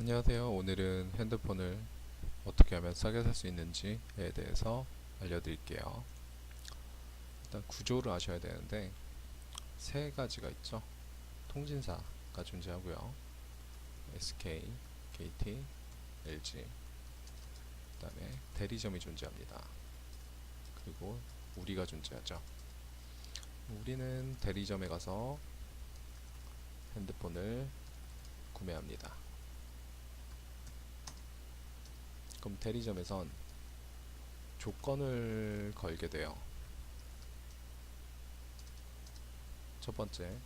안녕하세요. 오늘은 핸드폰을 어떻게 하면 싸게 살 수 있는지에 대해서 알려드릴게요. 일단 구조를 아셔야 되는데 세 가지가 있죠. 통신사가 존재하고요. SK, KT, LG, 그 다음에 대리점이 존재합니다. 그리고 우리가 존재하죠. 우리는 대리점에 가서 핸드폰을 구매합니다. 그럼 대리점에선 조건을 걸게 돼요. 첫 번째,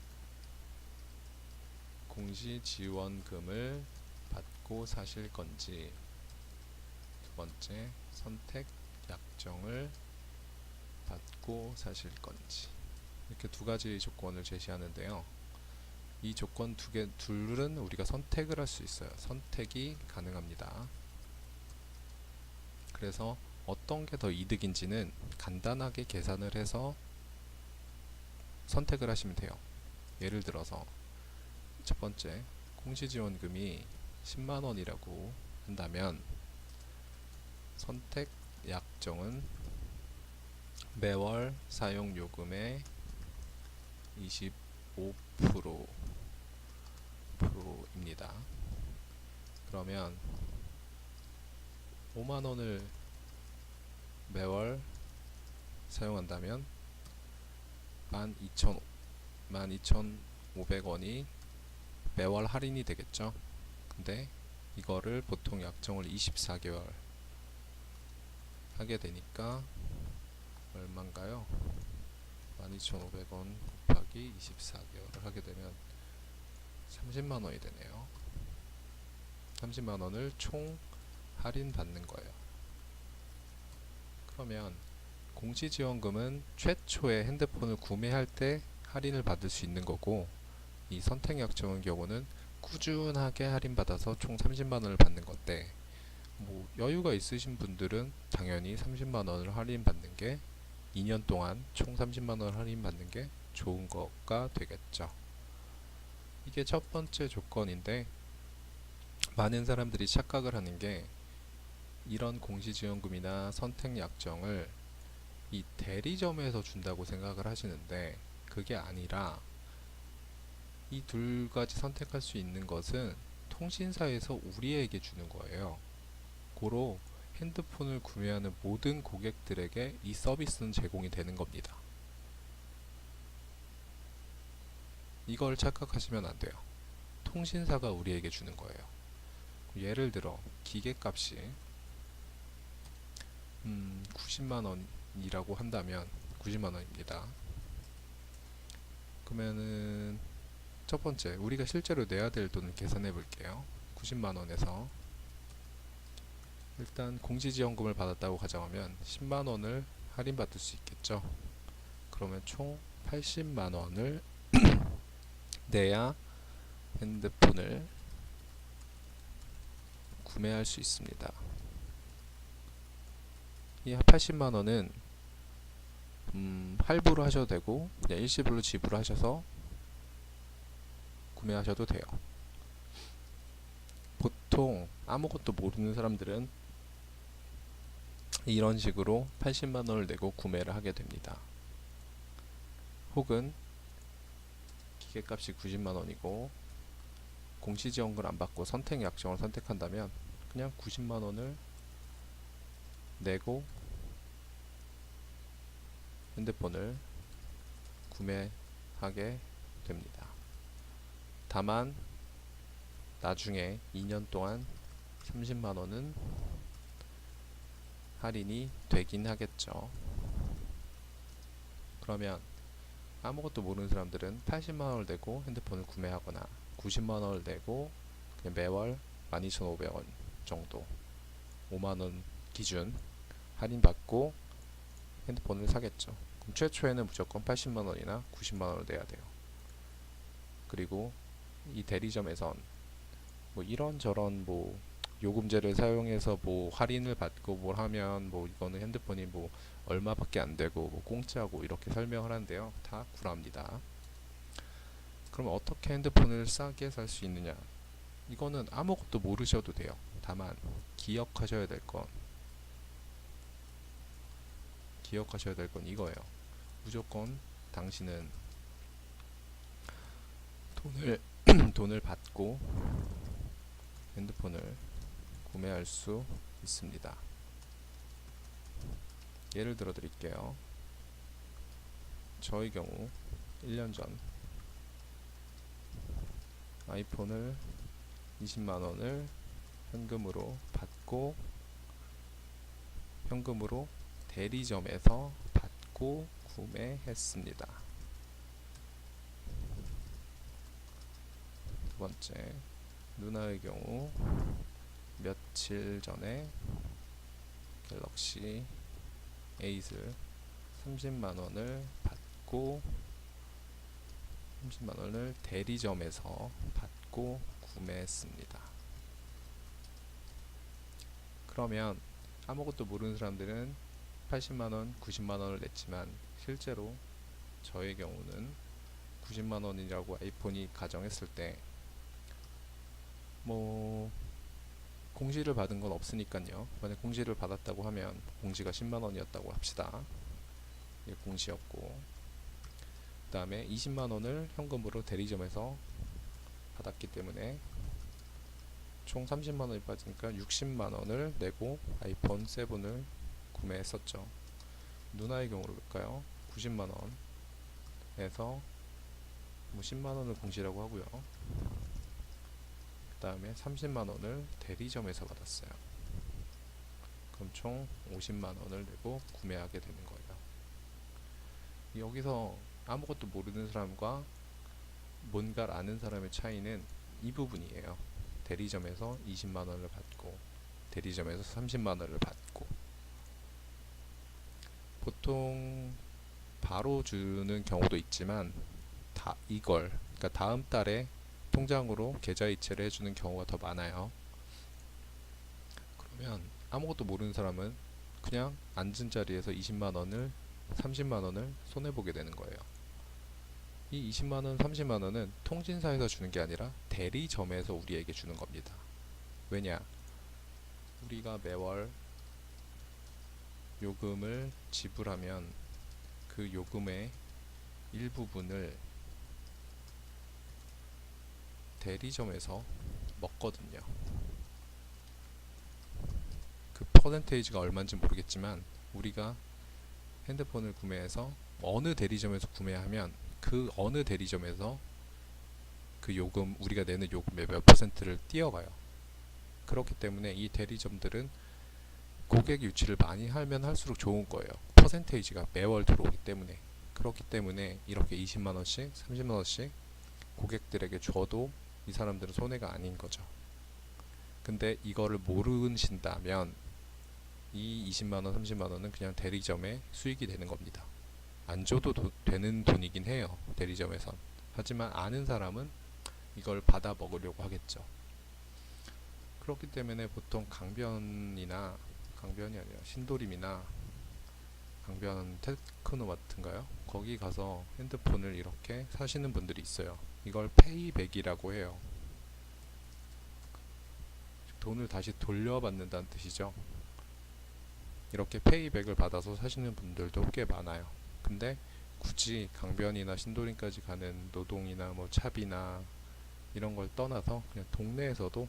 공시지원금을 받고 사실 건지, 두 번째, 선택 약정을 받고 사실 건지, 이렇게 두 가지 조건을 제시하는데요. 이 조건 둘은 우리가 선택을 할 수 있어요. 선택이 가능합니다. 그래서 어떤 게 더 이득인지는 간단하게 계산을 해서 선택을 하시면 돼요. 예를 들어서 첫 번째, 공시지원금이 10만원이라고 한다면 선택 약정은 매월 사용요금의 25%입니다. 그러면 5만원을 매월 사용한다면 12,500원이 매월 할인이 되겠죠. 근데 이거를 보통 약정을 24개월 하게 되니까 얼마인가요? 12,500원 곱하기 24개월을 하게 되면 30만원이 되네요. 30만원을 총 할인 받는 거예요. 그러면 공시지원금은 최초에 핸드폰을 구매할 때 할인을 받을 수 있는 거고, 이 선택약정의 경우는 꾸준하게 할인받아서 총 30만원을 받는 건데, 뭐 여유가 있으신 분들은 당연히 30만원을 할인받는 게 2년 동안 총 30만원을 할인받는 게 좋은 거가 되겠죠. 이게 첫 번째 조건인데, 많은 사람들이 착각을 하는 게 이런 공시지원금이나 선택약정을 이 대리점에서 준다고 생각을 하시는데, 그게 아니라 이 둘 가지 선택할 수 있는 것은 통신사에서 우리에게 주는 거예요. 고로 핸드폰을 구매하는 모든 고객들에게 이 서비스는 제공이 되는 겁니다. 이걸 착각하시면 안 돼요. 통신사가 우리에게 주는 거예요. 예를 들어 기계값이 90만원이라고 한다면 90만원입니다. 그러면은 첫 번째, 우리가 실제로 내야 될 돈을 계산해 볼게요. 90만원에서 일단 공시지원금을 받았다고 가정하면 10만원을 할인받을 수 있겠죠. 그러면 총 80만원을 내야 핸드폰을 구매할 수 있습니다. 이 80만원은 할부로 하셔도 되고 그냥 일시불로 지불하셔서 구매하셔도 돼요. 보통 아무것도 모르는 사람들은 이런 식으로 80만원을 내고 구매를 하게 됩니다. 혹은 기계값이 90만원이고 공시지원금을 안 받고 선택 약정을 선택한다면 그냥 90만원을 내고 핸드폰을 구매하게 됩니다. 다만 나중에 2년 동안 30만원은 할인이 되긴 하겠죠. 그러면 아무것도 모르는 사람들은 80만원을 내고 핸드폰을 구매하거나 90만원을 내고 그냥 매월 12,500원 정도 5만원 기준 할인받고 핸드폰을 사겠죠. 그럼 최초에는 무조건 80만원이나 90만원을 내야 돼요. 그리고 이 대리점에선 뭐 이런저런 뭐 요금제를 사용해서 뭐 할인을 받고 뭘 하면 뭐 이거는 핸드폰이 뭐 얼마밖에 안 되고 뭐 공짜고 이렇게 설명을 하는데요. 다 구라입니다. 그럼 어떻게 핸드폰을 싸게 살 수 있느냐? 이거는 아무것도 모르셔도 돼요. 다만 기억하셔야 될 건 이거예요. 무조건 당신은 돈을 돈을 받고 핸드폰을 구매할 수 있습니다. 예를 들어 드릴게요. 저의 경우 1년 전 아이폰을 20만원을 현금으로 받고 대리점에서 받고 구매했습니다. 두 번째, 누나의 경우 며칠 전에 갤럭시 에잇을 30만원을 받고 30만원을 대리점에서 받고 구매했습니다. 그러면 아무것도 모르는 사람들은 80만원, 90만원을 냈지만 실제로 저의 경우는 90만원이라고 아이폰이 가정했을 때 뭐 공시를 받은 건 없으니까요. 만약 공시를 받았다고 하면 공시가 10만원이었다고 합시다. 이게 공시였고, 그 다음에 20만원을 현금으로 대리점에서 받았기 때문에 총 30만원이 빠지니까 60만원을 내고 아이폰 7을 구매했었죠. 누나의 경우로 볼까요? 90만원에서 뭐 10만원을 공시라고 하고요. 그 다음에 30만원을 대리점에서 받았어요. 그럼 총 50만원을 내고 구매하게 되는 거예요. 여기서 아무것도 모르는 사람과 뭔가를 아는 사람의 차이는 이 부분이에요. 대리점에서 20만원을 받고 대리점에서 30만원을 받고, 보통 바로 주는 경우도 있지만 그러니까 다음 달에 통장으로 계좌이체를 해주는 경우가 더 많아요. 그러면 아무것도 모르는 사람은 그냥 앉은 자리에서 20만원을 30만원을 손해보게 되는 거예요. 이 20만원, 30만원은 통신사에서 주는 게 아니라 대리점에서 우리에게 주는 겁니다. 왜냐? 우리가 매월 요금을 지불하면 그 요금의 일부분을 대리점에서 먹거든요. 그 퍼센테이지가 얼마인지 모르겠지만 우리가 핸드폰을 구매해서 어느 대리점에서 구매하면 그 어느 대리점에서 그 요금, 우리가 내는 요금의 몇 퍼센트를 띄어가요. 그렇기 때문에 이 대리점들은 고객 유치를 많이 하면 할수록 좋은 거예요. 퍼센테이지가 매월 들어오기 때문에. 그렇기 때문에 이렇게 20만원씩 30만원씩 고객들에게 줘도 이 사람들은 손해가 아닌 거죠. 근데 이거를 모르신다면 이 20만원 30만원은 그냥 대리점에 수익이 되는 겁니다. 안 줘도 되는 돈이긴 해요, 대리점에선. 하지만 아는 사람은 이걸 받아 먹으려고 하겠죠. 그렇기 때문에 보통 강변이 아니라 신도림이나 강변 테크노마트인가요? 거기 가서 핸드폰을 이렇게 사시는 분들이 있어요. 이걸 페이백이라고 해요. 돈을 다시 돌려받는다는 뜻이죠. 이렇게 페이백을 받아서 사시는 분들도 꽤 많아요. 근데 굳이 강변이나 신도림까지 가는 노동이나 뭐 차비나 이런 걸 떠나서 그냥 동네에서도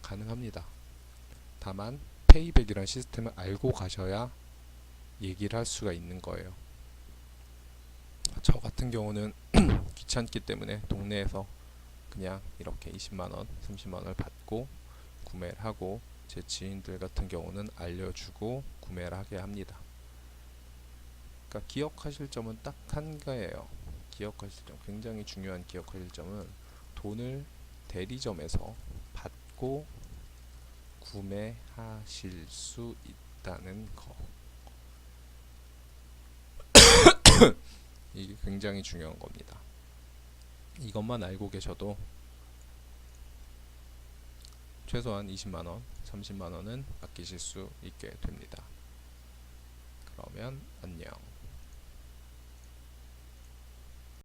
가능합니다. 다만 페이백이라는 시스템을 알고 가셔야 얘기를 할 수가 있는 거예요. 저 같은 경우는 귀찮기 때문에 동네에서 그냥 이렇게 20만원, 30만원을 받고 구매를 하고, 제 지인들 같은 경우는 알려주고 구매를 하게 합니다. 그러니까 기억하실 점은 딱 한 가지예요. 기억하실 점, 굉장히 중요한 기억하실 점은 돈을 대리점에서 받고 구매하실 수 있다는 거. 이게 굉장히 중요한 겁니다. 이것만 알고 계셔도 최소한 20만원, 30만원은 아끼실 수 있게 됩니다. 그러면 안녕.